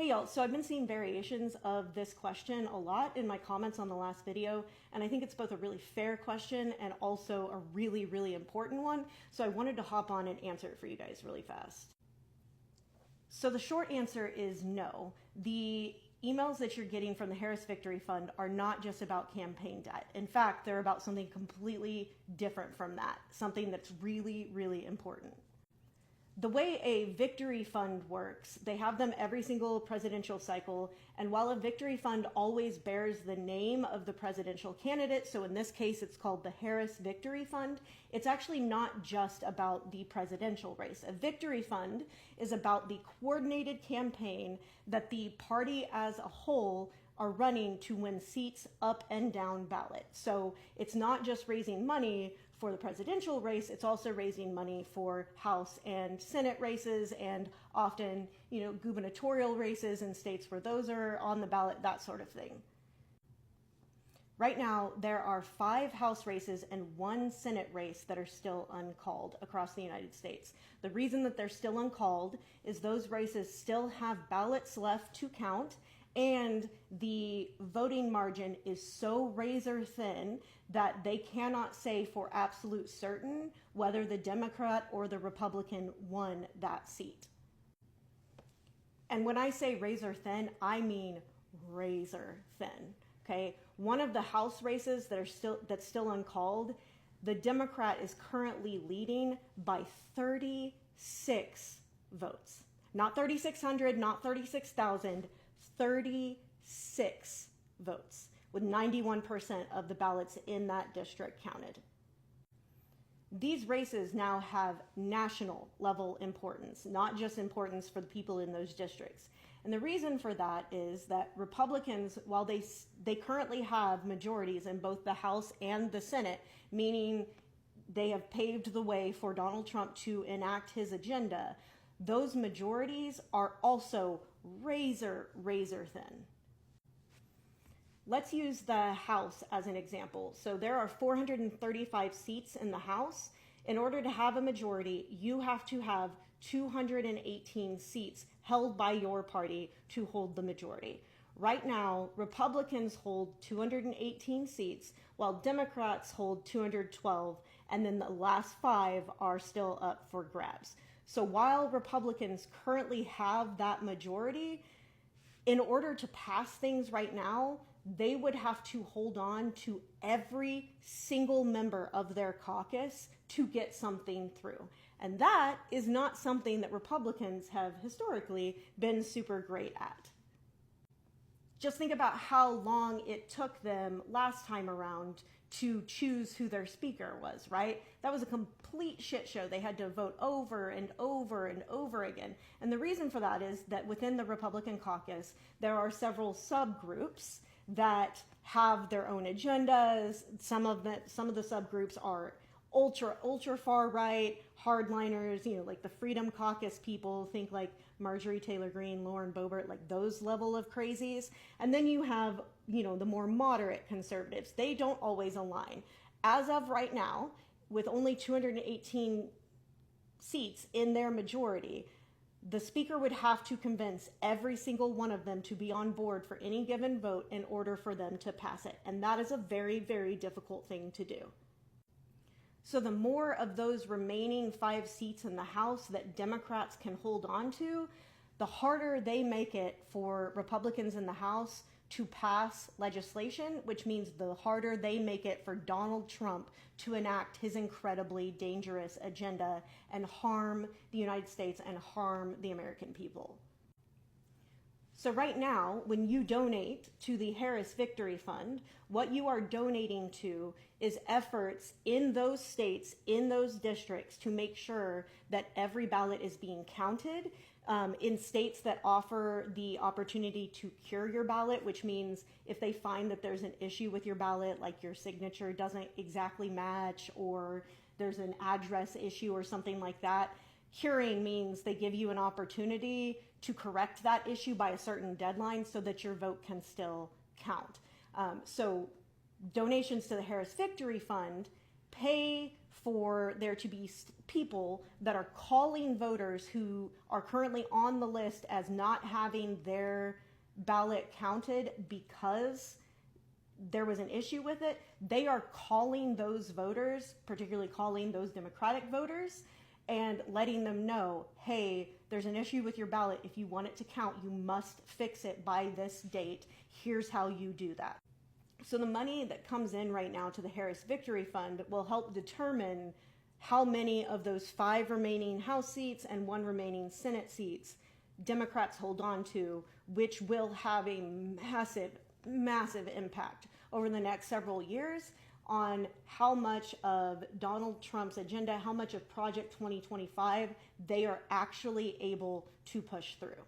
Hey y'all, so I've been seeing variations of this question a lot in my comments on the last video, and I think it's both a really fair question and also a really, really important one, so I wanted to hop on and answer it for you guys really fast. So the short answer is no. The emails that you're getting from the Harris Victory Fund are not just about campaign debt. In fact, they're about something completely different from that, something that's really, really important. The way a victory fund works, they have them every single presidential cycle, and while a victory fund always bears the name of the presidential candidate, so in this case it's called the Harris Victory Fund, it's actually not just about the presidential race. A victory fund is about the coordinated campaign that the party as a whole are running to win seats up and down ballot. So it's not just raising money for the presidential race, it's also raising money for House and Senate races and often, gubernatorial races in states where those are on the ballot, that sort of thing. Right now, there are 5 House races and 1 Senate race that are still uncalled across the United States. The reason that they're still uncalled is those races still have ballots left to count, and the voting margin is so razor thin that they cannot say for absolute certain whether the Democrat or the Republican won that seat. And when I say razor thin, I mean razor thin. Okay, one of the House races that's still uncalled, the Democrat is currently leading by 36 votes. Not 3,600, not 36,000, 36 votes, with 91% of the ballots in that district counted. These races now have national level importance, not just importance for the people in those districts. And the reason for that is that Republicans, while they currently have majorities in both the House and the Senate, meaning they have paved the way for Donald Trump to enact his agenda, those majorities are also razor thin. Let's use the House as an example. So there are 435 seats in the House. In order to have a majority, you have to have 218 seats held by your party to hold the majority. Right now, Republicans hold 218 seats, while Democrats hold 212, and then the last 5 are still up for grabs. So while Republicans currently have that majority, in order to pass things right now, they would have to hold on to every single member of their caucus to get something through. And that is not something that Republicans have historically been super great at. Just think about how long it took them last time around to choose who their speaker was, right? That was a complete shit show. They had to vote over and over and over again. And the reason for that is that within the Republican caucus, there are several subgroups that have their own agendas. Some of the subgroups are ultra far right, hardliners, like the Freedom Caucus people, think like Marjorie Taylor Greene, Lauren Boebert, like those level of crazies. And then you have, the more moderate conservatives. They don't always align. As of right now, with only 218 seats in their majority, the speaker would have to convince every single one of them to be on board for any given vote in order for them to pass it. And that is a very, very difficult thing to do. So the more of those remaining 5 seats in the House that Democrats can hold on to, the harder they make it for Republicans in the House to pass legislation, which means the harder they make it for Donald Trump to enact his incredibly dangerous agenda and harm the United States and harm the American people. So right now, when you donate to the Harris Victory Fund, what you are donating to is efforts in those states, in those districts, to make sure that every ballot is being counted. In states that offer the opportunity to cure your ballot, which means if they find that there's an issue with your ballot, like your signature doesn't exactly match, or there's an address issue or something like that, curing means they give you an opportunity to correct that issue by a certain deadline so that your vote can still count. So donations to the Harris Victory Fund pay for there to be people that are calling voters who are currently on the list as not having their ballot counted because there was an issue with it. They are calling those voters, particularly calling those Democratic voters, and letting them know, hey, there's an issue with your ballot. If you want it to count, you must fix it by this date. Here's how you do that. So the money that comes in right now to the Harris Victory Fund will help determine how many of those 5 remaining House seats and 1 remaining Senate seats Democrats hold on to, which will have a massive impact over the next several years on how much of Donald Trump's agenda, how much of Project 2025 they are actually able to push through.